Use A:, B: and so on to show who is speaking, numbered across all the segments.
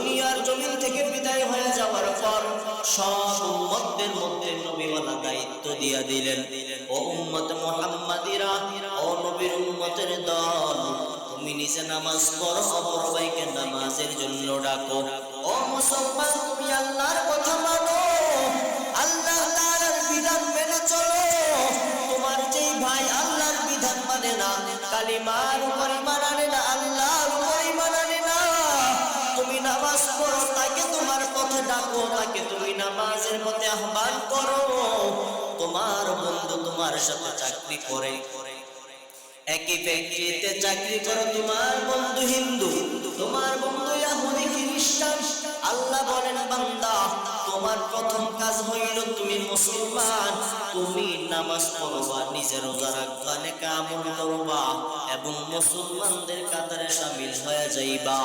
A: দুনিয়ার জমিন থেকে বিদায় হয়ে যাওয়ার পর সব উম্মতদের মধ্যে নবীওয়ালা দায়িত্ব দিয়া দিলেন, ও উম্মত মুহাম্মাদিরা, ও নবীর উম্মতের দল, তুমি নিজে নামাজ পড়ো, অপর ভাইকে নামাজের জন্য ডাকো। ও মুসলমান, তুমি আল্লাহর কথা মানো, আল্লাহ তাআলার বিধান মেনে চলো। তোমার যেই ভাই আল্লাহর বিধান মানে না, কালিমার উপর ঈমান আনে না, আল্লাহর উপর ঈমান আনে না, তুমি নামাজ পড়ো, তাকে তোমার পথে ডাকো, তাকে তুমি নামাজের পথে আহ্বান করো। তোমার বন্ধু তোমার সাথে চাকরি করে, একই ফ্যাক্টরিতে চাকরি করো, তোমার বন্ধু হিন্দু, তোমার বন্ধু ইহুদি খ্রিস্টান, আল্লাহ বলেন বান্দা, তোমার প্রথম কাজ হইল তুমি মুসলমান, তুমি নামাজ পড়বা, নিজের রোজা রাখবা, নেক আমল করবা এবং মুসলমানদের কাতারে শামিল হয়ে যাইবা।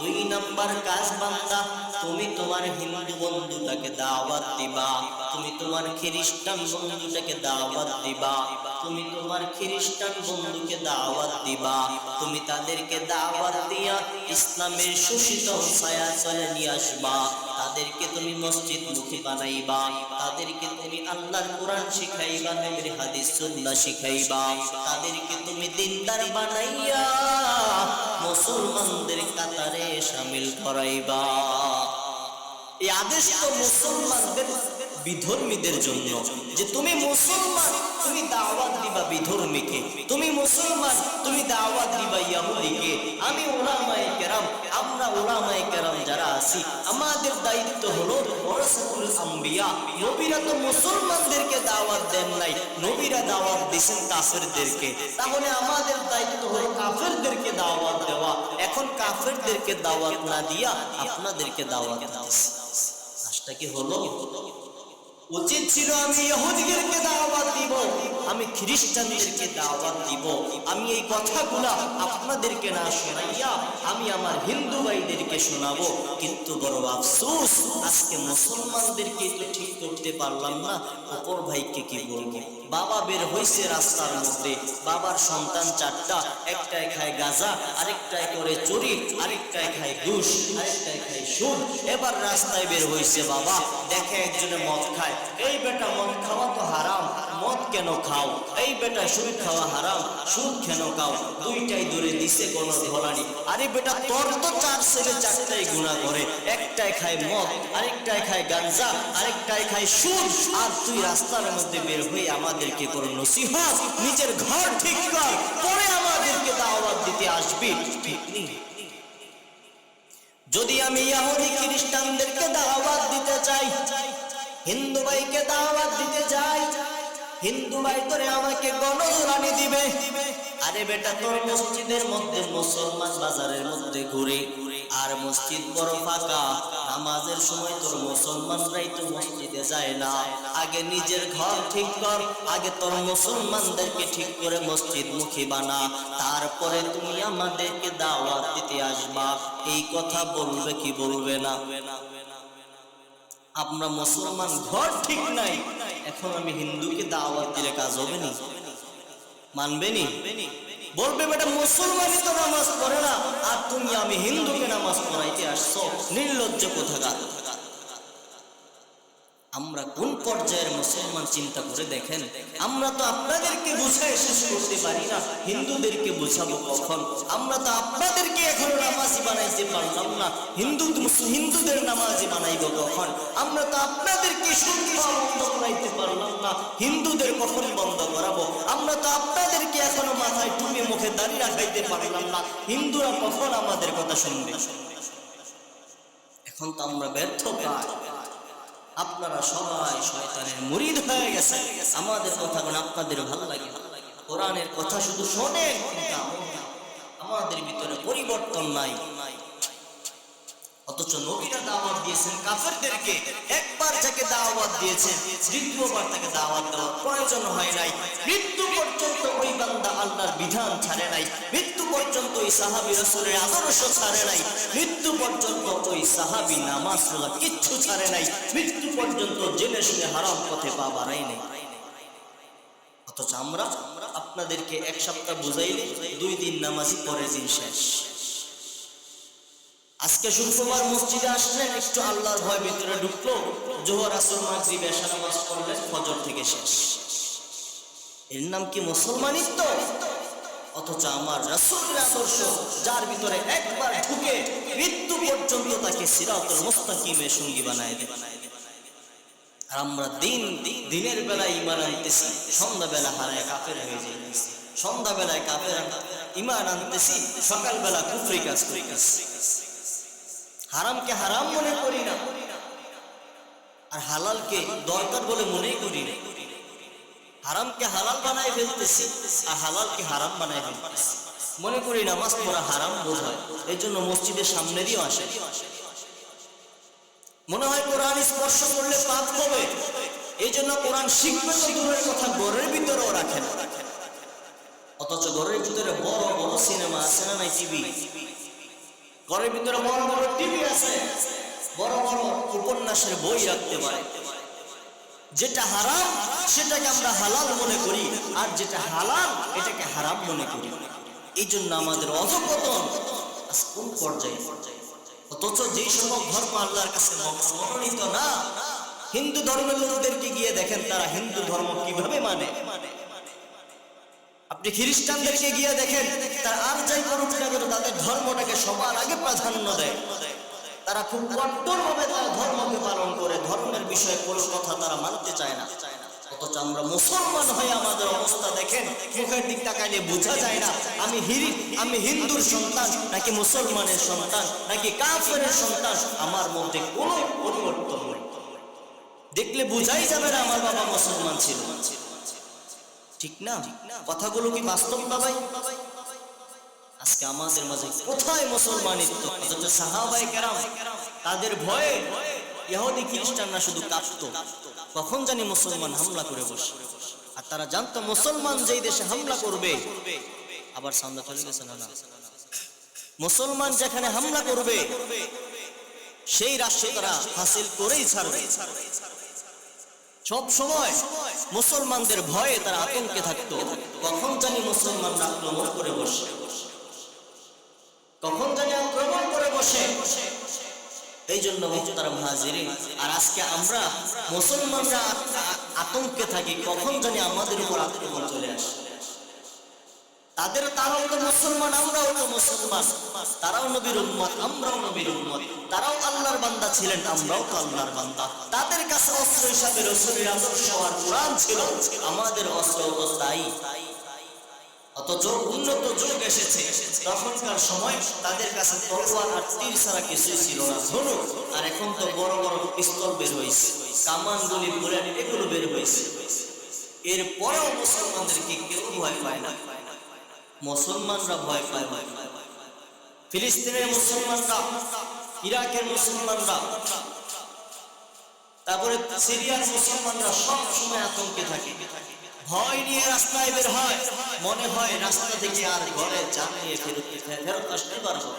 A: 2 নাম্বার কাজ বান্দা, তুমি তোমার হিন্দু বন্ধুটাকে দাওয়াত দিবা, তুমি তোমার খ্রিস্টান বন্ধুটাকে দাওয়াত দিবা, তুমি তোমার খ্রিস্টান বন্ধুকে দাওয়াত দিবা, তুমি তাদেরকে দাওয়াত দিয়া ইসলামের সুশীতল ছায়াতলে নিয়ে আসবা, তাদেরকে তুমি মসজিদ মুখী বানাইবা, তাদেরকে তুমি আল্লাহর কোরআন শিখাইবা, নবীর হাদিস সুন্নাহ শিখাইবা, তাদেরকে তুমি দিনদার বানাইয়া মুসলমানদের কাতারে শামিল করাইবা। এই আদেশ তো মুসলমানদের বিধর্মীদের জন্য, যে তুমি মুসলমান, তুমি দাওয়াত দিবা বিধর্মীকে, তুমি মুসলমান, তুমি দাওয়াত দিবা ইহুদিকে। আমি উলামায়ে কেরাম, আমরা উলামায়ে কেরাম যারা আছি, আমাদের দায়িত্ব হলো ওয়ারাসাতুল আম্বিয়া। নবীরা তো মুসলমানদেরকে দাওয়াত দেন নাই, নবীরা দাওয়াত দিয়েছেন কাফেরদেরকে, তাহলে আমাদের দায়িত্ব হলো কাফেরদেরকে দাওয়াত দেওয়া। এখন কাফেরদেরকে দাওয়াত না দিয়া আপনাদেরকে দাওয়াত দিচ্ছি, কাজটা কি হলো? উচিত ছিল আমি ইহুদিদেরকে দাওয়াত দিব, আমি খ্রিস্টানদেরকে দাওয়াত দিব, আমি এই কথাগুলা আপনাদেরকে না শোনাইয়া আমি আমার হিন্দু ভাইদেরকে শোনাবো। কিন্তু বড় আফসোস, আজকে মুসলমানদেরকে তো ঠিক করতে পারলাম না, অপর ভাইকে কি বলবো? বাবা বের হইছে রাস্তার মধ্যে, বাবার সন্তান 4টা, একটায় খায় গাঁজা, আরেকটায় করে চুরি, আরেকটায় খায় ঘুষ, আরেকটায় খায় সুদ। এবার রাস্তায় বের হইছে বাবা, দেখে একজনে মদ খায়, এই বেটা মদ খাওয়া তো হারাম, মদ কেন খাও? এই বেটা সুদ খাওয়া হারাম, সুদ কেন খাও? দুইটাই ধরে দিছে কোন ধলানি। আরে বেটা, তোর তো 4 ছেলে 4টাই গুনাহ করে, একটাই খায় মদ, আরেকটাই খায় গাঁজা, আরেকটাই খায় সুদ, আর তুই রাস্তার মধ্যে বের হয়ে আমাদেরকে করো নসিহত, নিজের ঘর ঠিক কর, পরে আমাদেরকে দাওয়াত দিতে আসবি। ঠিক নেই? যদি আমি ইহুদি খ্রিস্টানদেরকে দাওয়াত দিতে চাই, হিন্দু ভাইকে দাওয়াত দিতে যাই, হিন্দু ভাই করে আমাকে গণজোরানি দিবে। আরে বেটা, তোর মসজিদের মধ্যে মুসলমান বাজারের মধ্যে ঘুরে, আর মসজিদ বড় ফাঁকা, নামাজের সময় তোর মুসলমানরাই তো মসজিদে যায় না। আগে নিজের ঘর ঠিক কর, আগে তোর মুসলমানদেরকে ঠিক করে মসজিদ মুখী বানা, তারপরে তুমি আমাদেরকে দাওয়াত দিতে আসবা। এই কথা বলবে কি বলবে না? আমরা মুসলমান, ঘর ঠিক নাই, এখন আমি হিন্দুকে দাওয়াত দিলে কাজ হবে নি? মানবে নি? বলবে বেটা মুসলমানই তো নামাজ পড়ে না, আর তুমি আমি হিন্দুকে নামাজ পড়াইতে আসছো, নির্লজ্জ কোথাকার। আমরা কোন পর্যায়ের মুসলমান চিন্তা করে দেখেন। আমরা তো আপনাদেরকে বুঝাই শেষ করতে পারি না, হিন্দুদেরকে বুঝাবো কখন? আমরা তো আপনাদেরকে এখনো নামাজি বানাইতে পারলাম না, হিন্দুদের নামাজি বানাইব কখন? আমরা তো আপনাদেরকে সুদ খাওয়া বন্ধ করাইতে পারলাম না, হিন্দুদের কখন বন্ধ করাবো? আমরা তো আপনাদেরকে এখনো মাথায় টুপি মুখে দাড়ি রাখাইতে পারলাম না, হিন্দুরা কখন আমাদের কথা শুনবে? এখন তো আমরা ব্যর্থ প্রায়। আপনারা সবাই শয়তানের মুরিদ হয়ে গেছে, আমাদের কথাগুলো আপনাদের ভালো লাগে, কোরআনের কথা শুধু শোনেন, কিন্তু আমাদের ভিতরে পরিবর্তন নাই। অথচ নবীরা দাওয়াত দিয়েছেন কাফেরদেরকে, একবার যাকে দাওয়াত দিয়েছেন দ্বিতীয়বার তাকে দাওয়াত দেওয়ার প্রয়োজন হয় নাই। মৃত্যু পর্যন্ত ওই বান্দা আল্লাহর বিধান ছাড়ে নাই, মৃত্যু পর্যন্ত ওই সাহাবী রাসূলের আদর্শ ছাড়ে নাই, মৃত্যু পর্যন্ত ওই সাহাবী নামাজ রোজা কিচ্ছু ছাড়ে নাই, মৃত্যু পর্যন্ত জেনে শুনে হারাম পথে পা বাড়াই নাই। অথচ আমরা আপনাদেরকে 1 সপ্তাহ বুঝাইলে 2 দিন নামাজি, পরের দিন শেষ। আজকে শুক্রবার মসজিদে আসলেন, একটু আল্লাহর ভয় ভিতরে ঢুকলো, জোহর আসর মাগরিব এশা নামাজ পড়লেন, ফজর থেকে শেষ। এর নাম কি মুসলমানিত্ব? অথচ আমার রাসূলের আদর্শ যার ভিতরে একবার ঢুকে মৃত্যু পর্যন্ত তাকে সিরাতুল মুস্তাকিমের সঙ্গী বানায় দেয়। আর আমরা দিনের বেলায় ঈমান আনতেছি, সন্ধ্যাবেলা হারায় কাফের হয়ে যাইতেছি। সন্ধ্যাবেলায় কাফের ঈমান আনতেছি, সকালবেলা কুফরি কাজ করতেছি। হারামকে হারাম মনে করি না, আর হালালকে দরকার বলে মনেই করি না। হারামকে হালাল বানায় ফেলতেছি, আর হালালকে হারাম বানায় ফেলতেছি। মনে করি নামাজ পড়া হারাম বোধ হয়, এই জন্য মসজিদের সামনে দিয়েও আসে। মনে হয় কোরআন স্পর্শ করলে পাপ হবে, এই জন্য কোরআন শিখবে তো দূরের কথা, ঘরের ভিতরেও রাখে না। অথচ ঘরের ভিতরে বড় বড় সিনেমা আছে না নাই, টিভি, ঘরের ভিতরে বড় বড় টিভি আছে, বড় বড় উপন্যাসের বই রাখতে পারে। যেটা হারাম সেটাকে আমরা হালাল মনে করি, আর যেটা হালাল এটাকে হারাম মনে করি। এই জন্য আমাদের অধঃপতন আজ কোন পর্যায়ে। অথচ যেই সব ধর্ম আল্লাহর কাছে মনোনীত না, হিন্দু ধর্মের লোকদেরকে গিয়ে দেখেন তারা হিন্দু ধর্ম কিভাবে মানে। আপনি খ্রিস্টানদেরকে গিয়ে দেখেন, তারা আর যাই করুক না কেন তাদের ধর্মটাকে সবার আগে প্রাধান্য দেয়। তারা খুব কঠোরভাবে তার ধর্মকে পালন করে, ধর্মের বিষয়ে কোনো কথা তারা মানতে চায় না। অথচ আমরা মুসলমান হয়ে আমাদের অবস্থা দেখেন, মুখের দিক তাকাইলে বোঝা যায় না আমি হিন্দুর সন্তান নাকি মুসলমানের সন্তান নাকি কাফেরের সন্তান। আমার মধ্যে কোনো পরিবর্তন নেই, দেখলে বোঝাই যাবে না আমার বাবা মুসলমান ছিল। ঠিক না? কথাগুলো কি বাস্তব না ভাই? আজকে আমাদের মাঝে কোথায় মুসলমানিত্ব? অথচ সাহাবায়ে কেরাম তাদের ভয়ে ইহুদি খ্রিস্টানরা শুধু কাঁপতো, কখন জানি মুসলমান হামলা করে বসে। আর তারা জানতো মুসলমান যেই দেশে হামলা করবে, আবার সামনে চলে গেছে না, মুসলমান যেখানে হামলা করবে সেই রাষ্ট্র তারা হাসিল করেই ছাড়বে। সব সময় মুসলমানদের ভয়ে তারা আতঙ্কে থাকতো, কখন জানি মুসলমানরা আক্রমণ করে বসে, কখন জানি আক্রমণ করে বসে। এই জন্য মুহতারাম হাজিরিন, আর আজকে আমরা মুসলমানরা আতঙ্কে থাকি, কখন জানি আমাদের উপর আক্রমণ চলে আসে। তারাও তো মুসলমান, আমরাও তো মুসলমান, তারাও নবীর উম্মত, আমরাও নবীর উম্মত, তারাও আল্লাহর বান্দা ছিলেন, আমরাও তো আল্লাহর বান্দা। তাদের কাছে অস্ত্র হিসাবে রাসূলের আদর্শ আর কোরআন ছিল, আমাদের অস্ত্র তো তাই। অথচ উন্নত যুগ এসেছে, তখনকার সময় তাদের কাছে তলোয়ার আর তীর ছাড়া কিছুই ছিল না, ধনুক। আর এখন তো বড় বড় পিস্তল বের হয়েছে, কামান গুলি বুলেট এগুলো বের হয়েছে। এরপরেও মুসলমানদেরকে কেউ ভয় পায় না, মুসলমানরা ভয় পায়। ফিলিস্তিনের মুসলমানরা, ইরাকের মুসলমানরা, তারপরে সিরিয়ার মুসলমানরা সব সময় আতঙ্কে থাকে, ভয় নিয়ে রাস্তায় বের হয়, মনে হয় রাস্তা থেকে আর ঘরে জান নিয়ে ফেরত আসতে পারবো।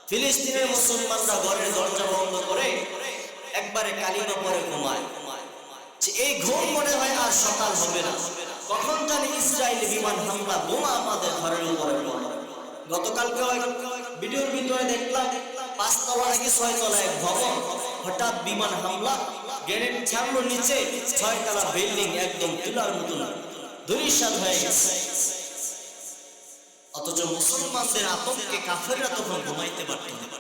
A: ফিলিস্তিনের মুসলমানরা ঘরের দরজা বন্ধ করে একবারে কালিমা পরে ঘুমায়, যে এই ঘুম মনে হয় আর সকাল হবে না, কখন জানি ইসরায়েলি বিমান হামলা বোমা আমাদের ঘরের উপরে পড়ে। গতকালকে ভিডিওর ভিতরে দেখলাম 5 তলা নাকি 6 তলা এক ভবন, হঠাৎ বিমান হামলা, গ্রেনেড ছাড়লো নিচে, 6 তলা বিল্ডিং একদম তুলার মতন ধূলিসাৎ হয়ে গেছে। অথচ মুসলমানদের আতঙ্কে কাফেররা তখন ঘুমাইতে পারত না।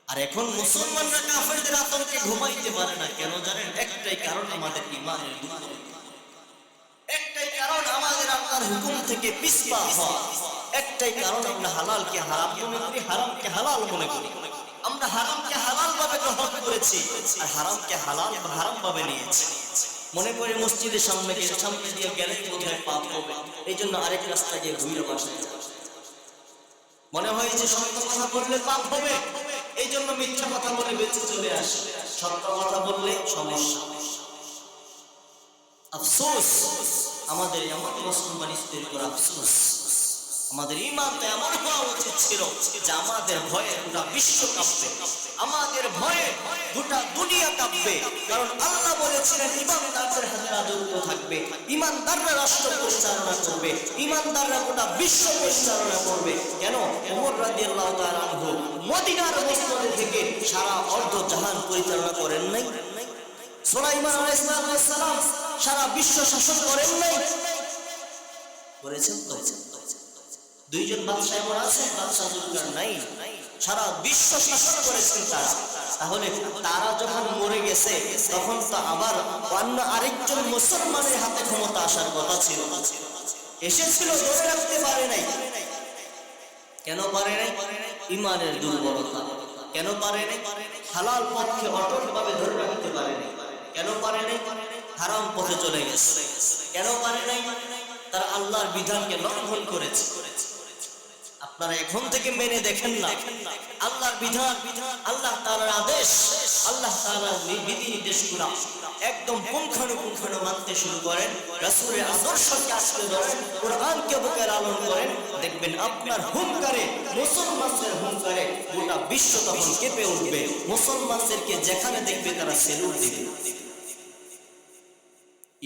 A: আর এখন মুসলমানরা কাফেরদের আতঙ্কে ঘুমাইতে পারে না, কেন জানেন? একটাই কারণ, আমাদের ঈমানের দুর্বলতা। একটাই কারণ, আমাদের আল্লাহর হুকুম থেকে পিছপা হওয়া। একটাই কারণ, আমরা হালালকে হারাম মনে করি, হারামকে হালাল মনে করি। আমরা হারামকে হালাল ভাবে গ্রহণ করেছি, আর হারামকে হালাল বা হারাম ভাবে নিয়েছি। মনে করে মসজিদের সামনে দিয়ে গেলে বোধহয় পাপ হবে, এই জন্য আরেক রাস্তা দিয়ে ঘুরে বসে। মনে হয় যে সত্য কথা বললে পাপ হবে, এই জন্য মিথ্যা কথা বলে বেঁচে চলে আসে। সত্য কথা বললে সমস্যা। আফসোস, আমাদের এমন মুসলমানিত্বের উপর আফসোস। আমাদের ঈমানটা এমন হওয়া উচিত ছিল যে আমাদের ভয়ে গোটা বিশ্ব কাঁপবে, আমাদের ভয়ে গোটা দুনিয়া কাঁপবে। কারণ আল্লাহ বলেছিলেন ঈমানদারদের হাতে রাজত্ব থাকবে, ঈমানদাররা রাষ্ট্র পরিচালনা করবে, ঈমানদাররা গোটা বিশ্ব পরিচালনা করবে। কেন? ওমর রাদিয়াল্লাহু তাআলা আনহু মদিনার মসনদে থেকে সারা অর্ধ জাহান পরিচালনা করেন নাই? সুলাইমান আলাইহিস সালাম সারা বিশ্ব শাসন করেন নাই? করেছেন তো। দুইজন বাদশা এমন আছে, বাদশা জুলকারনাইন সারা বিশ্ব শাসন করেছেন তারা। তাহলে তারা যখন মরে গেছে তখন তো আবার অন্য আরেকজন মুসলমানের হাতে ক্ষমতা আসার কথা ছিল, এসেছিল, ধরে রাখতে পারে নাই। কেন পারে নাই? ইমানের দুর্বলতা। কেন পারে নাই? হালাল পথকে অটল ভাবে ধরে রাখতে পারে নাই। কেন পারে নাই? হারাম পথে চলে গেছে। কেন পারে নাই? তারা আল্লাহর বিধানকে লঙ্ঘন করেছে। আপনারা এখন থেকে মেনে দেখেন না, আল্লাহর বিধান, আল্লাহ তাআলার আদেশ, আল্লাহ তাআলার বিধি নির্দেশগুলো একদম পুঙ্খানুপুঙ্খ মানতে শুরু করেন, রাসূলের আদর্শকে আঁকড়ে ধরেন, কোরআনকে বুকে লালন করেন, দেখবেন আপনার হুঙ্কারে, মুসলমানদের হুঙ্কারে গোটা বিশ্ব তখন কেঁপে উঠবে। মুসলমানদেরকে যেখানে দেখবে তারা সেলুট দিবে।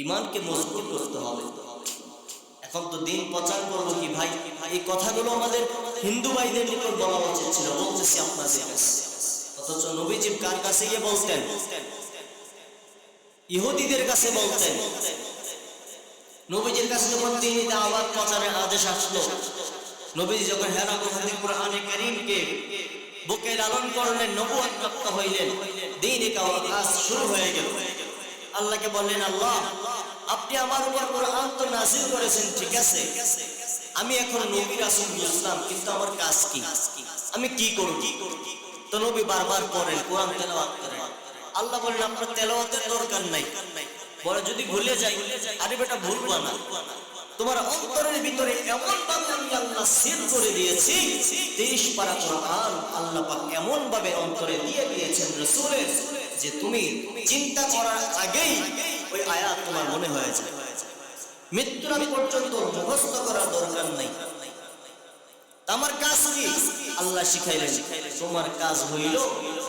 A: ইমানকে মজবুত করতে হবে। এখন তো দিন প্রচার করবো কি ভাই? এই কথাগুলো আমাদের হিন্দু ভাইদের নিকট বলা উচিত ছিল, বলতেছি আপনাদের কাছে। অথচ নবীজি কার কাছে গিয়ে বলতেন? ইহুদিদের কাছে বলতেন। নবীজির কাছে যখন তিনি দাওয়াত প্রচারের আদেশ আসলো, নবীজি যখন হেরা গুহা থেকে কুরআনে কারীমকে বুকে লালন করলেন, নবুয়ত প্রাপ্ত হইলেন, দ্বীনে কাজ শুরু হয়ে গেল। আল্লাহকে বললেন, আল্লাহ আপনি আমার উপর কোরআন তো নাযিল করেছেন, ঠিক আছে, আমি এখন নবী রাসূল বুঝলাম, কিন্তু আমার কাজ কি? আমি কি করব? তো নবী বারবার পড়েন, কোরআন তেলাওয়াত করেন। আল্লাহ বলেন, আপনার তেলাওয়াতের দরকার নাই, বলে যদি ভুলে যাই, আরে বেটা ভুলবা না, তোমার অন্তরের ভিতরে এমন ভাবে আমি আল্লাহ সিল করে দিয়েছি, 30 পারা কোরআন আল্লাহ পাক এমন ভাবে অন্তরে দিয়ে দিয়েছেন রাসূলের, যে তুমি চিন্তা করার আগেই ওই আয়াত তোমার মনে হয়ে যায়। মৃত্যুর আগ পর্যন্ত মুখস্থ করার দরকার নাই। আমার কাজ কি? আল্লাহ শিখাইলেন, তোমার কাজ হইল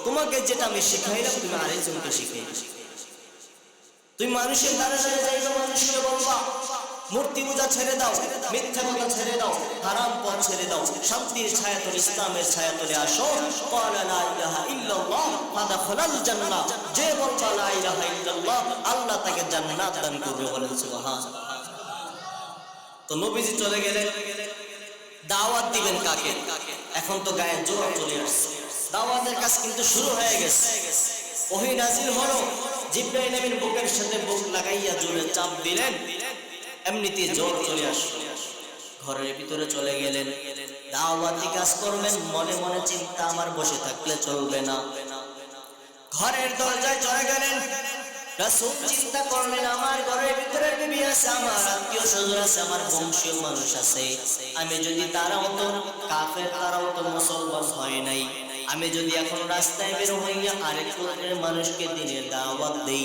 A: তোমাকে যেটা আমি শিখাইলাম তুমি আরেকজনকে শিখাইলে। তুমি মানুষের দ্বারা যাইবা, মানুষকে বলবা মূর্তি পূজা ছেড়ে দাও, মিথ্যা কথা ছেড়ে দাও, হারাম পথ ছেড়ে দাও, শান্তির ছায়াতলে, ইসলামের ছায়াতলে আসো। ক্বালা লা ইলাহা ইল্লাল্লাহ ফাদাখালাল জান্নাহ, যে বলবা লা ইলাহা ইল্লাল্লাহ আল্লাহ তাকে জান্নাত দান করবে। বলেন সুবহানাল্লাহ। তো নবীজি চলে গেলেন, দাওয়াত দিবেন কাকে? এখন তো গায়ে জোর চলে আসছে, দাওয়াতের কাজ কিন্তু শুরু হয়ে গেছে। ওহী নাযিল হলো, জিবরাইল আমিন বুকের সাথে বুক লাগাইয়া জোরে চাপ দিলেন, এমনিতে জ্বর চলে আসলো। ঘরের ভিতরে চলে গেলেন, দাওয়াতি কাজ করবেন, মনে মনে চিন্তা, আমার বসে থাকলে চলবে না। ঘরের দরজায় চলে গেলেন, রাসূল চিন্তা করলেন, আমার ঘরের ভিতরে বিবি আছে, আমার আত্মীয় স্বজন আছে, আমার বংশীয় মানুষ আছে, আমি যদি তারাও তো কাফের, তারাও তো মুসলমান হয় নাই, আমি যদি এখন রাস্তায় বের হইয়া আরেক গোত্রের মানুষকে দ্বীনের দাওয়াত দেই,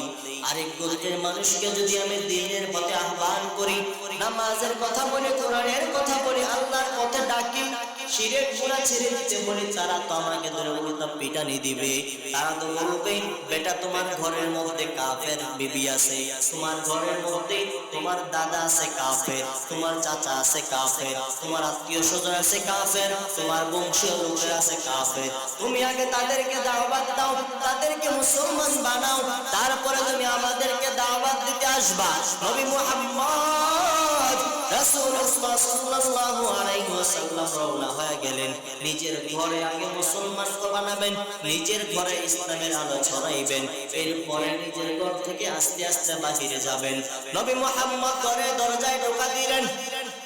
A: আরেক গোত্রের মানুষকে যদি আমি দ্বীনের পথে আহ্বান করি, নামাজের কথা বলি, কোরআনের কথা বলি, আল্লাহর পথে ডাকি, শিরক গুনাহ ছেড়ে দিতে বলি, তারা তো আমাকে ধরে উল্টা পিটানি দিবে। তারা তো বলবে, বেটা তোমার ঘরের মধ্যে কাফের বিবি আছে, তোমার ঘরের মধ্যে তোমার দাদা আছে কাফের, তোমার চাচা আছে কাফের, তোমার আত্মীয় স্বজন আছে কাফের, তোমার বংশীয় লোকেরা আছে কাফের। তুমি আগে তাদেরকে দাওয়াত দাও, তাদেরকে মুসলমান বানাও, তারপরে তুমি আমাদেরকে দাওয়াত দিতে আসবা। নবী মুহাম্মদ রাসূলুল্লাহ সাল্লাল্লাহু আলাইহি ওয়াসাল্লাম রওনা হয়ে গেলেন। নিজের ঘরে আগে মুসলমানকে বানাবেন, নিজের ঘরে ইসলামের আলো ছড়াইবেন, এরপরে নিজের ঘর থেকে আস্তে আস্তে বাহিরে যাবেন। নবী মুহাম্মদ ঘরে দরজায় ঢোকা দিলেন,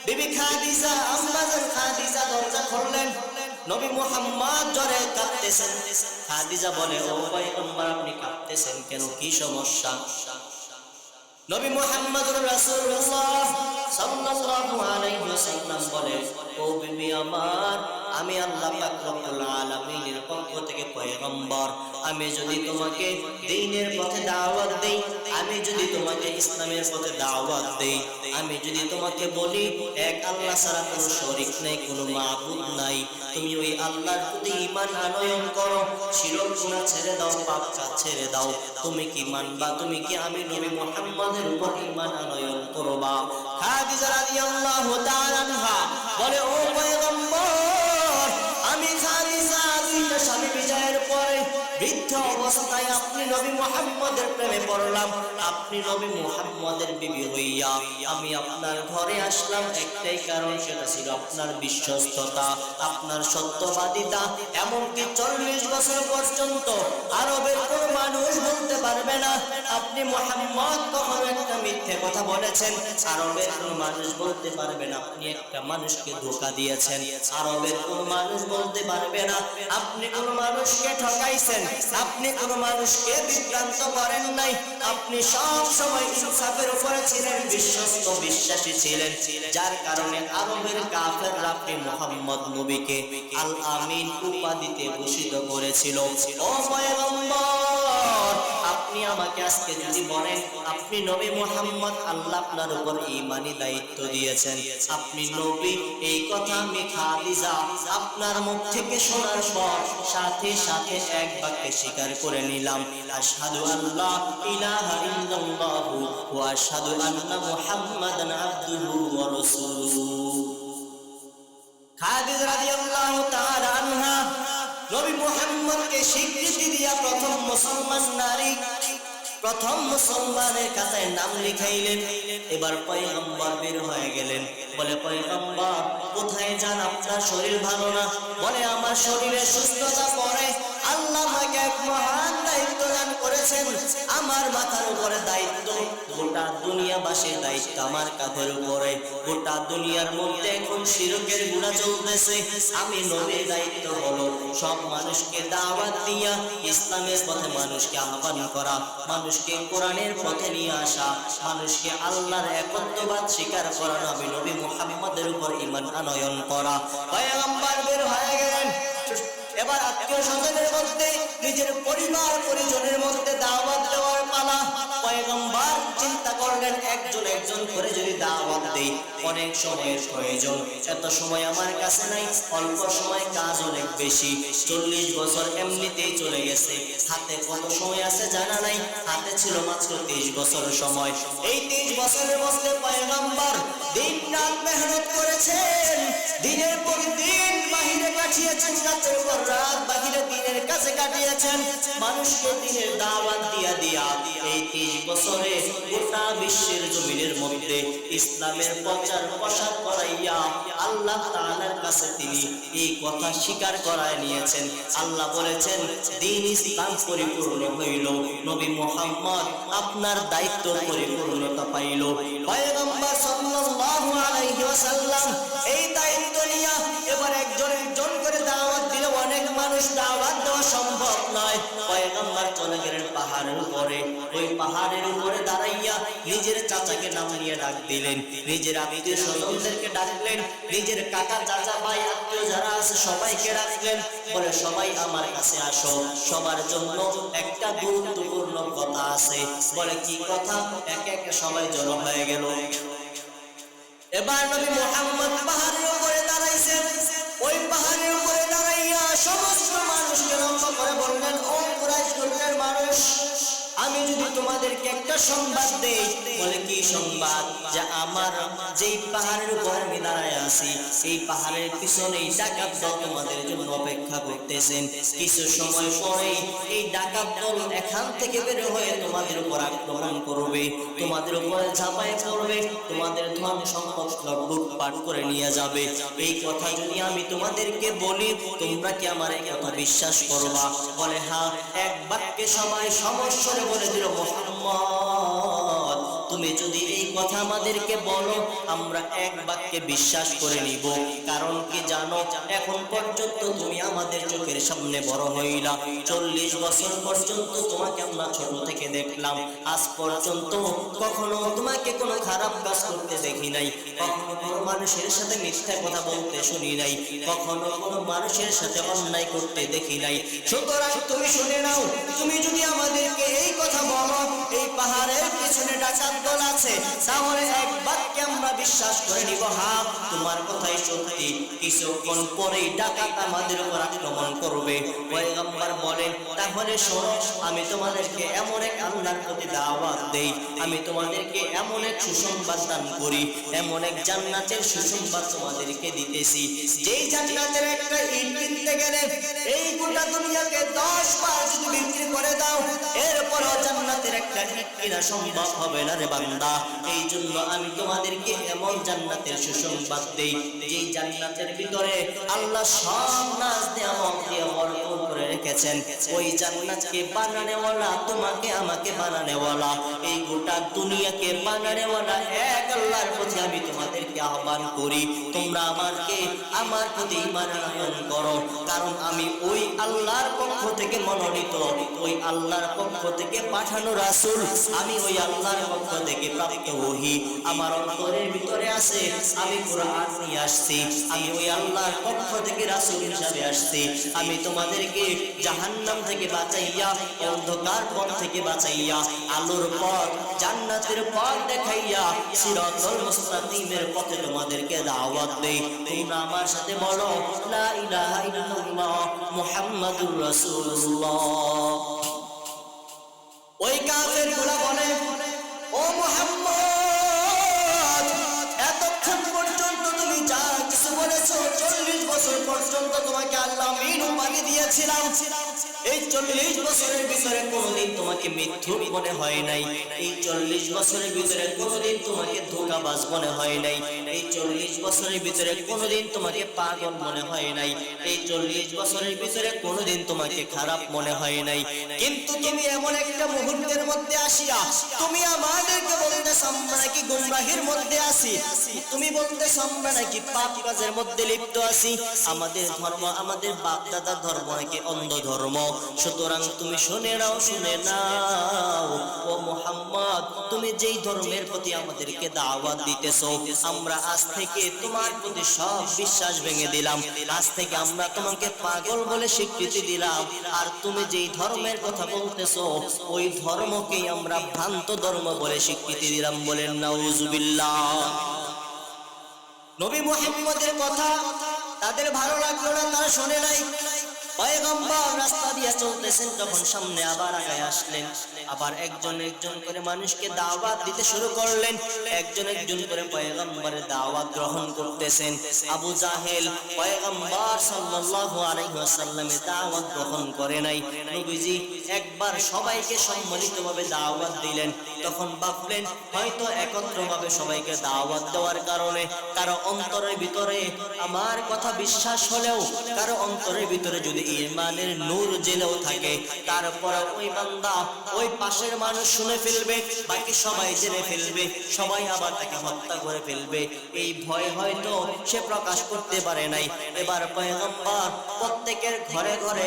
A: বিবি খাদিজা, আম্মাজান খাদিজা দরজা খুললেন। নবী মুহাম্মদ জ্বরে কাঁপতেছেন। খাদিজা বলে, ও পয়গম্বর আপনি কাঁপতেছেন কেন, কি সমস্যা? নবী মুহাম্মদুর রাসূলুল্লাহ সাল্লাল্লাহু আলাইহি ওয়াসাল্লাম বলে, ও বিবি আমার, আমি আল্লাহ পাক রব্বুল আলামিনের পক্ষ থেকে পয়গম্বর, আমি যদি তোমাকে দ্বীনের পথে দাওয়াত দেই, আমি যদি তোমাকে ইসলামের পথে দাওয়াত দেই, আমি যদি তোমাকে বলি এক আল্লাহ ছাড়া কোনো শরীক নাই, কোনো মাবুদ নাই, তুমি ওই আল্লাহর প্রতি ঈমান আনয়ন করো, শিরক গুনাহ ছেড়ে দাও, পাপ কাজ ছেড়ে দাও, তুমি কি মানবা? তুমি কি আমি নবী মুহাম্মদের উপর ঈমান আনয়ন করবা? খাদিজা রাদিয়াল্লাহু তাআলা আনহা বলে, ও পয়গম্বর, অবস্থায় আপনি নবী মুহাম্মদের প্রেমে পড়লাম, আপনি নবী মুহাম্মদের বিবি হইয়া আমি আপনার ঘরে আসলাম একটাই কারণ, সেটা ছিল আপনার বিশ্বস্ততা, আপনার সত্যবাদিতা। এমনকি 40 বছর পর্যন্ত আরবের কোন মানুষ বলতে পারবে না আপনি মুহাম্মদ কখনো একটা মিথ্যে কথা বলেছেন। আরবের কোন মানুষ বলতে পারবে না আপনি একটা মানুষকে ধোঁকা দিয়েছেন। আরবের কোন মানুষ বলতে পারবে না আপনি কোন মানুষকে ঠকাইছেন, আপনি কোন মানুষকে বিভ্রান্ত করেন নাই। আপনি সব সময় ইনসাফের উপরে ছিলেন, বিশ্বস্ত বিশ্বাসী ছিলেন, যার কারণে আরবের কাফেররা আপনি মুহাম্মদ নবীকে আল আমিন উপাধিতে ভূষিত করেছিল। ও পয়গম্বর, আপনি আমাকে আজকে যদি বলেন আপনি নবী মুহাম্মদ, আল্লাহ আপনার উপর ঈমানি দায়িত্ব দিয়েছেন, আপনি নবী, এই কথা আমি খাদিজা আপনার মুখ থেকে শোনার পর সাথে সাথে এক বাক্যে স্বীকার করে নিলাম, আশহাদু আল্লা ইলাহা ইল্লাল্লাহু ওয়া আশহাদু আন্না মুহাম্মাদান আবদুহু ওয়া রাসূলুহু। খাদিজা রাদিয়াল্লাহু তাআলা আনহা নবী মুহাম্মদকে স্বীকৃতি দিয়া প্রথম মুসলমান নারী, প্রথম মুসলমানের খাতায় নাম লিখাইলেন। এবার পয়গম্বর বের হয়ে গেলেন, বলে পয়গম্বর কোথায় যান? আপনার শরীর ভালো না? বলে আমার শরীরে সুস্থতা পড়ে, আল্লাহ আমাকে এক মহান দায়িত্ব দান করেছেন, আমার মাথার উপরে দায়িত্ব, গোটা দুনিয়াবাসীর দায়িত্ব আমার কাঁধের উপরে। গোটা দুনিয়ার মধ্যে এখন শিরকের গুনাহ চলতেছে, আমি নবীর দায়িত্ব হলো সব মানুষকে দাওয়াত দিয়া ইসলামের পথে মানুষকে আহ্বান করা, মানুষকে কোরআনের পথে নিয়ে আসা, মানুষকে আল্লাহর একত্ববাদ স্বীকার করা, নবী মুহাম্মদের উপর ঈমান আনয়ন করা। পয়গম্বর বের হয়ে গেলেন। এবার আত্মীয় স্বজনের মধ্যে, নিজের পরিবার পরিজনের মধ্যে দাওয়াত দেওয়ার পালা। পয়গম্বর চিন্তা করলেন একজন একজন করে যদি দাওয়াত দেই অনেক সময়ের প্রয়োজন, এত সময় আমার কাছে নাই, অল্প সময়, কাজ অনেক বেশি। 40 বছর এমনিতেই চলে গেছে, হাতে কত সময় আছে জানা নাই, হাতে ছিল মাত্র 23 বছর সময়। এই 23 বছরের মধ্যে পয়গম্বর দিন রাত মেহনত করেছেন, দিনের পর দিন বাহিরে কাটিয়েছেন, রাতের পর রাত বাহিরে দিনের কাছে কাটিয়েছেন, মানুষকে দিনের দাওয়াত দিয়া দিয়া এই 23 বছরে গোটা বিশ্বের জমিনের মধ্যে ইসলামের প্রচার প্রসার করাইয়া আল্লাহ তাআলার কাছে তিনি এই কথা স্বীকার করায় নিয়েছেন। আল্লাহ বলেছেন দ্বীন ইসলাম পরিপূর্ণ হইল, নবী মুহাম্মদ আপনার দায়িত্ব পরিপূর্ণতা পাইল। পয়গম্বর সাল্লাল্লাহু আলাইহি ওয়াসাল্লাম এই দায়িত্ব নিয়ে এবার একজন একজন করে দাওয়াত দিলে অনেক মানুষ দাওয়াত দেওয়া সম্ভব নয়। পয়গম্বর চলে গেলেন পাহাড়ের উপরে, ওই পাহাড়ের উপরে দাঁড়াইয়া নিজের চাচাকে নাম নিয়ে ডাক দিলেন, নিজের আত্মীয় স্বজনদেরকে ডাকলেন, নিজের কাকা চাচা ভাই আত্মীয় যারা আছে সবাইকে ডাকলেন, বলে সবাই আমার কাছে আসো, সবার জন্য একটা গুরুত্বপূর্ণ কথা আছে। বলে কি কথা? এক এক সবাই জড়ো হয়ে গেল। এবার নবী মুহাম্মদ পাহাড়ের উপরে দাঁড়াইছেন, ওই পাহাড়ের উপরে দাঁড়াইয়া সমস্ত মানুষকে লক্ষ্য করে বললেন, ও কুরাইশ গোত্রের মানুষ, আমি যদি তোমাদেরকে একটা সংবাদ দেই। বলে কি সংবাদ? যে আমার যেই পাহাড়ের উপর আমি দাঁড়ায় আছি, এই পাহাড়ের পিছনেই ডাকাত দল তোমাদের জন্য অপেক্ষা করতেছেন। কিছু সময় পরেই এই ডাকাত দল এখান থেকে বের হয়ে তোমাদের উপর আক্রমণ করবে, তোমাদের উপরে ঝাঁপায় পড়বে, তোমাদের ধন সম্পদ লুটপাট করে নিয়ে যাবে। এই কথা যদি আমি তোমাদেরকে বলি, তোমরা কি আমার এই কথা বিশ্বাস করবা? বলে হ্যাঁ। এক বাক্যে সবাই সমস্যারে বলে দিল, মুহাম্মদ তুমি যদি এই কথা আমাদেরকে বলো আমরা এক বাক্যে বিশ্বাস করে নিব। কারণ কি জানো, এখন পর্যন্ত তুমি আমাদের চোখের সামনে বড় হইলা, 40 বছর পর্যন্ত তোমাকে আমরা ছোট থেকে দেখলাম, আজ পর্যন্ত কখনো তোমাকে কোনো খারাপ কাজ করতে দেখি নাই, কখনো কোনো মানুষের সাথে মিথ্যা কথা বলতে শুনি নাই, কখনো কোনো মানুষের সাথে অন্যায় করতে দেখি নাই। সুতরাং তুমি শুনে নাও, তুমি যদি আমাদেরকে এই কথা বলো এই পাহাড়ের পিছনে ডাকাত দল আছে, তাহলে এক বাক্যে আমরা বিশ্বাস করে নিব হ্যাঁ তোমার কথাই সত্যি। কিছুক্ষণ পরেই ডাকাত আমাদের উপর আক্রমণ করবে। পয়গম্বর বলেন, তাহলে শোনো, আমি তোমাদেরকে এমন এক আল্লাহর প্রতি দাওয়াত দেই, আমি তোমাদেরকে এমন এক সুসংবাদ দান করি, এমন এক জান্নাতের সুসংবাদ তোমাদেরকে দিতেছি, যেই জান্নাতের একটা ইট কিনতে গেলে এই গোটা দুনিয়াকে 10 বার যদি বিক্রি করে দাও এরপরও জান্নাতের একটা ইট কিনা সম্ভব হবে না রে বান্দা। এই জন্য আমি তোমাদেরকে এমন জান্নাতের সুসংবাদ দেই যেই জান্নাতের ভিতরে আল্লাহ সব নাজ নিয়ামত দিয়ে ভরপুর করে রেখেছেন। ওই জান্নাতকে বানানেওয়ালা, তোমাকে আমাকে বানানেওয়ালা, এই গোটা দুনিয়াকে বানানেওয়ালা এক আল্লাহর প্রতি আমি তোমাদেরকে আহ্বান করি, তোমরা আমার প্রতি ঈমান আনয়ন করো। কারণ আমি ওই আল্লাহর পক্ষ থেকে মনোনীত, ওই আল্লাহর পক্ষ থেকে পাঠানো রাসূল, আমি ওই আল্লাহর পক্ষ থেকে প্রাপ্ত ওহী আমার অন্তরের ভিতরে আছে। আমি কুরআন নিয়ে আসছি, আমি ওই আল্লাহর পক্ষ থেকে রাসূল হিসেবে আসছি। আমি তোমাদেরকে জাহান্নাম থেকে বাঁচাইয়া, অন্ধকার পথ থেকে বাঁচাইয়া, আলোর পথ, জান্নাতের পথ দেখাইয়া সিরাতুল মুস্তাকিমের পথে তোমাদেরকে দাওয়াত দেই। তোমরা আমার সাথে বলো লা ইলাহা ইল্লাল্লাহ মুহাম্মাদুর রাসূলুল্লাহ। ওই কাফেরগুলো বলে, ও মুহাম্মদ, এতক্ষণ পর্যন্ত তুমি যা কিছু বলেছো, 40 বছর পর্যন্ত তোমাকে আল্লাহ আমিন উপাধি দিয়েছিলাম, এই 40 বছরের ভিতরে কোনোদিন তোমাকে মিথ্যুক মনে হয় নাই, এই 40 বছরের ভিতরে কোনোদিন তোমাকে ধোঁকাবাজ মনে হয় নাই, এই 40 বছরের ভিতরে কোনোদিন তোমাকে পাগল মনে হয় নাই, এই 40 বছরের ভিতরে কোনোদিন তোমাকে খারাপ মনে হয় নাই। কিন্তু তুমি এমন একটা মুহূর্তের মধ্যে আসিয়া তুমি আমাদেরকে বলতেছ আমরা নাকি গুমরাহির মধ্যে আছি, তুমি বলতেছ আমরা নাকি পাপ কাজের মধ্যে লিপ্ত আছি, আমাদের ধর্ম, আমাদের বাপ দাদার ধর্ম নাকি অন্ধ ধর্ম। সুতরাং তুমি শুনে নাও, শুনে নাও ও মুহাম্মদ, তুমি যেই ধর্মের প্রতি আমাদেরকে দাওয়াত দিতেছো, আমরা আজ থেকে তোমার প্রতি সব বিশ্বাস ভেঙে দিলাম, আজ থেকে আমরা তোমাকে পাগল বলে স্বীকৃতি দিলাম। আর তুমি যেই ধর্মের কথা বলতেছো ওই ধর্মকেই আমরা ভ্রান্ত ধর্ম বলে স্বীকৃতি দিলাম। বলেন নাউজুবিল্লাহ। নবী মুহাম্মদের কথা তাদের ভালো লাগলো না, তারা শুনে নাই। পয়গম্বর রাস্তা দিয়ে চলতেছেন, তখন সামনে আবার আগায় আসলেন, আবার একজন একজন করে মানুষকে দাওয়াত দিতে শুরু করলেন, একজন একজন করে পয়গম্বরের দাওয়াত গ্রহণ করতেছেন। আবু জাহেল পয়গম্বর সাল্লাল্লাহু আলাইহি ওয়াসাল্লামের দাওয়াত গ্রহণ করে নাই। নবীজি একবার সবাইকে সম্মিলিতভাবে দাওয়াত দিলেন, তখন ভাবলেন হয়তো একত্রভাবে সবাইকে দাওয়াত দেওয়ার কারণে কারো অন্তরের ভিতরে আমার কথা বিশ্বাস হলেও কারো অন্তরের ভিতরে যদি ঈমানের নূর জেলেও থাকে, তারপর ওই বান্দা ওই পাশের মানুষ শুনে ফেলবে, বাকি সবাই জেনে ফেলবে, সবাই আবার তাকে হত্যা করে ফেলবে, এই ভয় হয়তো সে প্রকাশ করতে পারে নাই। এবার পয়গম্বর প্রত্যেকের ঘরে ঘরে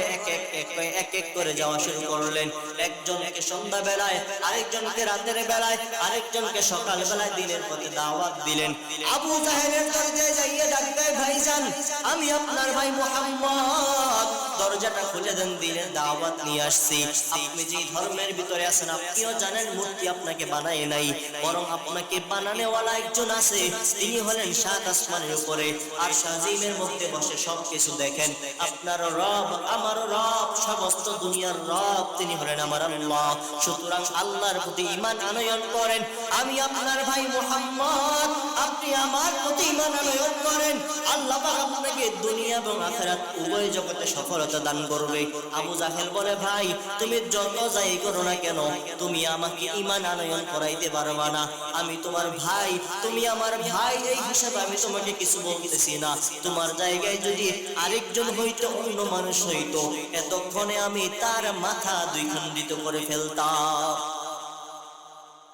A: এক এক করে যাওয়া শুরু করলেন, একজনকে সন্ধ্যা বেলায়, আরেকজনকে রাতের বেলায়, আরেকজনকে সকাল বেলায় দিনের পথে দাওয়াত দিলেন। আবু জাহেলের দরজায় যাইয়ে ডাকতে, ভাইজান আমি আপনার ভাই মুহাম্মদ, দরজাটা খুলে দেন, দিনের দাওয়াত নিয়ে আসছি। আপনি যে ধর্মের ভিতরে আছেন আপনিও জানেন মূর্তি আপনাকে বানায় নাই, বরং আপনাকে বানানেওয়ালা একজন আছে, তিনি হলেন সাত আসমানের উপরে আর সাজিমের মধ্যে বসে সবকিছু দেখেন। আপনার রব, আমার রব, সমস্ত দুনিয়ার রব, তিনি হলেন আমার আল্লাহ। সুতরাং আল্লাহর প্রতি ঈমান আনয়ন করেন। আমি আপনার ভাই মুহাম্মদ, আপনি আমার প্রতি ঈমান আনয়ন করেন। আল্লাহ পাক আপনাকে দুনিয়া এবং আখিরাত উভয় জগতে সফলতা দান করবে। আবু জাহেল বলে, ভাই তুমি যত যাই করো না কেন, তুমি আমাকে ঈমান আনয়ন করাইতে পারবা না। আমি তোমার ভাই, তুমি আমার ভাই, এই হিসাবে আমি তোমাকে কিছু বলতেছি না। তোমার জায়গায় যদি আরেকজন হইতো, অন্য মানুষ হইতো, এতক্ষণে আমি তার মাথা দুই খণ্ডিত করে ফেলতাম।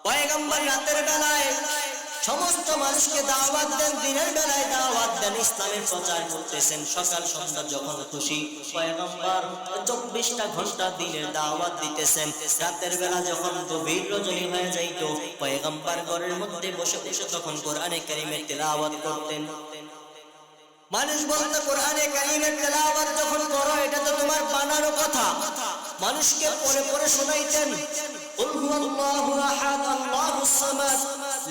A: পয়গম্বর রাতের বেলায় সমস্ত মানুষকে দাওয়াত দেন, দিনের বেলায় দাওয়াত দেন, ইসলামের প্রচার করতেছেন। সকাল সন্ধ্যা যখন খুশি পয়গম্বর 24টা ঘন্টা দিনের দাওয়াত দিতেছেন। রাতের বেলা যখন গভীর রজনী হয়ে যাইতো, পয়গম্বর ঘরের মধ্যে বসে বসে তখন কোরআনে কারীমের তেলাওয়াত করতেন। মানুষ বলতো কোরআনে কারীমের তেলাওয়াত যখন করো এটা তো তোমার বানানো কথা, মানুষকে পড়ে পড়ে শোনাইতেন। قل هو الله احد الله الصمد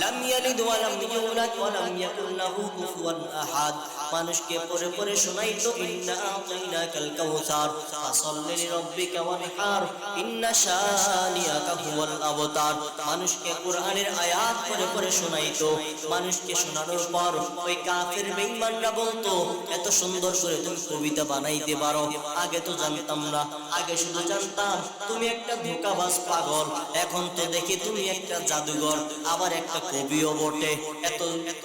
A: لم يلد ولم يولد ولم يكن له كفوا احد। মানুষকে পড়ে পড়ে শোনাইতো ইন্না আতাইনাকাল কাউসার ফাসাল্লি লিরাব্বিকা ওয়ানহার ইন্না শানিয়াকা হুয়াল আবতার। মানুষকে কোরআনের আয়াত পড়ে পড়ে শোনাইতো। মানুষকে শোনানোর পর ওই কাফের বেঈমানরা বলতো এত সুন্দর করে তুমি কবিতা বানাইতে পারো, আগে তো জানতাম না, আগে শুধু জানতাম তুমি একটা ধোঁকাবাজ পাগল, এখন তো দেখি তুমি একটা জাদুঘর, আবার একটা কবিও বটে। এত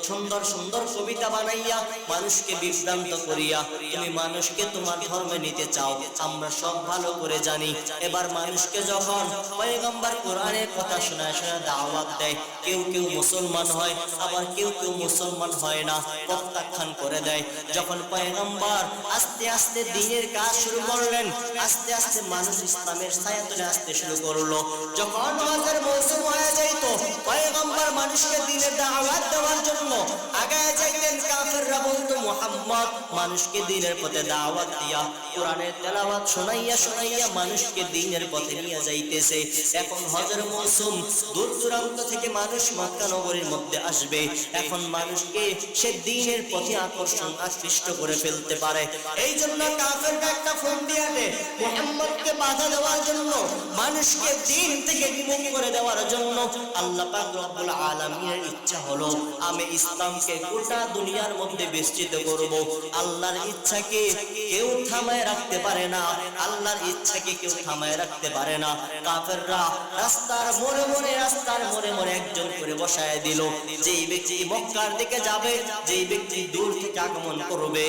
A: সুন্দর সুন্দর কবিতা বানাইয়া মানুষকে বিভ্রান্ত করিয়া তুমি মানুষকে তোমার ধর্মে নিতে চাও, আমরা সব ভালো করে জানি। এবার মানুষকে যখন পয়গম্বর কোরআনের কথা শোনায় শোনায় দাওয়াত দেয়, কেউ কেউ মুসলমান হয়, আবার কেউ কেউ মুসলমান হয় না, প্রত্যাখ্যান করে দেয়। যখন পয়গম্বর আস্তে আস্তে দ্বীনের কাজ শুরু করলেন, আস্তে আস্তে মানুষ ইসলামের ছায়াতলে আসতে শুরু করলো। যখন হজের মৌসুম হয়ে যাইত, পয়গম্বর মানুষকে দ্বীনের দাওয়াত দেওয়ার জন্য আগায় যাইতেন। কাফেররা বলতো মুহাম্মদ মানুষকে দ্বীনের পথে দাওয়াত দিয়া কোরআনের তেলাওয়াত শোনাইয়া শোনাইয়া মানুষকে দ্বীনের পথে নিয়ে যাইতেছে। এখন হজের মৌসুম, দূর দূরান্ত থেকে মানুষ মক্কা নগরীর মধ্যে আসবে। এখন মানুষকে সে দ্বীনের পথে আকৃষ্ট করে ফেলতে পারে। এই জন্য কাফেররা একটা ফোন দিয়ে দেয় মুহাম্মদকে বাধা দেওয়ার জন্য, মানুষকে দ্বীন থেকে বিমুখ করে দেওয়ার জন্য। আল্লাহ পাক রব্বুল আলামিনের ইচ্ছা হলো আমি ইসলামকে গোটা দুনিয়ার মধ্যে বিস্তৃত করব। আল্লাহর ইচ্ছাকে কেউ থামায় রাখতে পারে না, আল্লাহর ইচ্ছাকে কেউ থামায় রাখতে পারে না। কাফেররা রাস্তার মোড়ে মোড়ে একজন করে বসায় দিল। যেই ব্যক্তি মক্কার দিকে যাবে, যেই ব্যক্তি দূর থেকে আগমন করবে,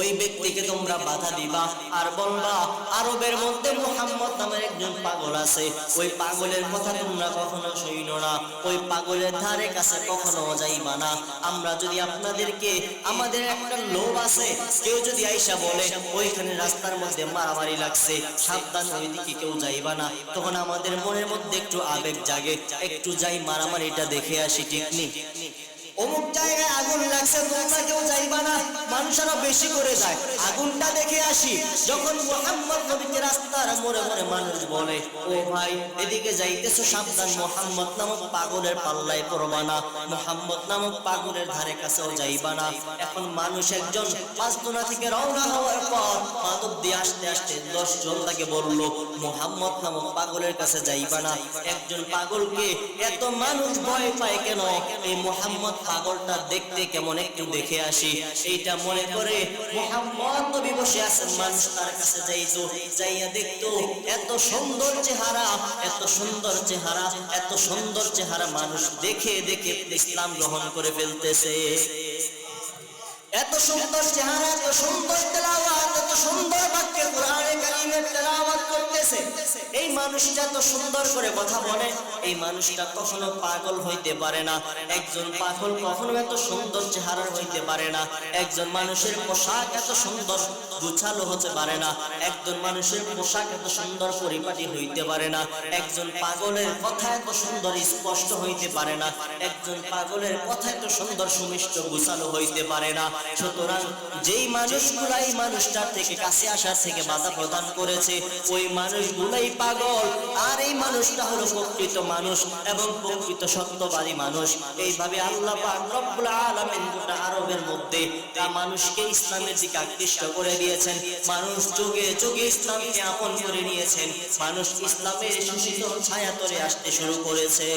A: ওই ব্যক্তিকে তোমরা বাধা দিবা আর বলবা আরবের মধ্যে মুহাম্মদ নামের একজন পাগল আছে, ওই পাগলের কথা তোমরা কখনো শুনো না, ওই পাগলের ধারে কাছে কখনো যাইবা না। আমরা যদি আপনাদেরকে, আমাদের একটা লোভ আছে, কেউ যদি আইসা বলে ওইখানে রাস্তার মধ্যে মারামারি লাগছে, সাবধান, ওইদিকে কেউ যাইবা না, তখন আমাদের মনের মধ্যে একটু আবেগ জাগে, একটু যাই মারামারিটা দেখে আসি, ঠিক নেই? অমুক জায়গায় আগুন লাগছে, তোমরা কেউ যাইবা না, মানুষ আরো বেশি করে যায়, আগুনটা দেখে আসি। যখন মুহাম্মদ নবীকে রাস্তার মোড়ে মোড়ে মানুষ বলে ও ভাই এদিকে যাইতেছো সাবধান, মুহাম্মদ নামক পাগলের পাল্লায় পড়বা না, মুহাম্মদ নামক পাগলের ধারে কাছেও যাইবা না। এখন মানুষ একজন পাঁচদোনা থেকে রওনা হওয়ার পর মাদক দিয়ে আসতে আসতে 10 জন তাকে বলল মুহাম্মদ নামক পাগলের কাছে যাইবা না। একজন পাগলকে এত মানুষ ভয় পায় কেন? এই মুহাম্মদ পাগলটা দেখতে কেমন, একটু দেখে আসি, এইটা মনে করে মুহাম্মদ নবী বসে আছেন, মানুষ তার কাছে যাইতো, যাইয়া দেখতো এত সুন্দর চেহারা, এত সুন্দর চেহারা, এত সুন্দর চেহারা, মানুষ দেখে দেখে ইসলাম গ্রহণ করে ফেলতেছে। এত সুন্দর চেহারা, এত সুন্দর তেলাওয়াত, এত সুন্দর বাক্যে কোরআনে কারীমের তেলাওয়াত করতেছে। এই মানুষটা এত সুন্দর করে কথা বলে, এই মানুষটা কখনো পাগল হইতে পারে না। একজন পাগল কখনো এত সুন্দর চেহারার হইতে পারে না। একজন মানুষের পোশাক এত সুন্দর গুছালো হতে পারে না। একজন মানুষের পোশাক এত সুন্দর পরিপাটি হইতে পারে না। একজন পাগলের কথা এত সুন্দর স্পষ্ট হইতে পারে না। একজন পাগলের কথা এত সুন্দর সুমিষ্ট গুছালো হইতে পারে না। সুতরাং যেই মানুষগুলা এই মানুষটার থেকে কাছে আসার থেকে বাধা প্রদান করেছে, ওই মানুষগুলাই পাগল, আর এই মানুষটা হলো প্রকৃত মানুষ এবং প্রকৃত সত্যবাদী মানুষ। এইভাবে আল্লাহ পাক রব্বুল আলামিন গোটা আরবের মধ্যে তা মানুষকে ইসলামের দিকে আকৃষ্ট করে দিয়েছেন। মানুষ যুগে যুগে ইসলামকে আপন করে নিয়েছেন। মানুষ ইসলামের সুশীতল ছায়াতলে আসতে শুরু করেছে।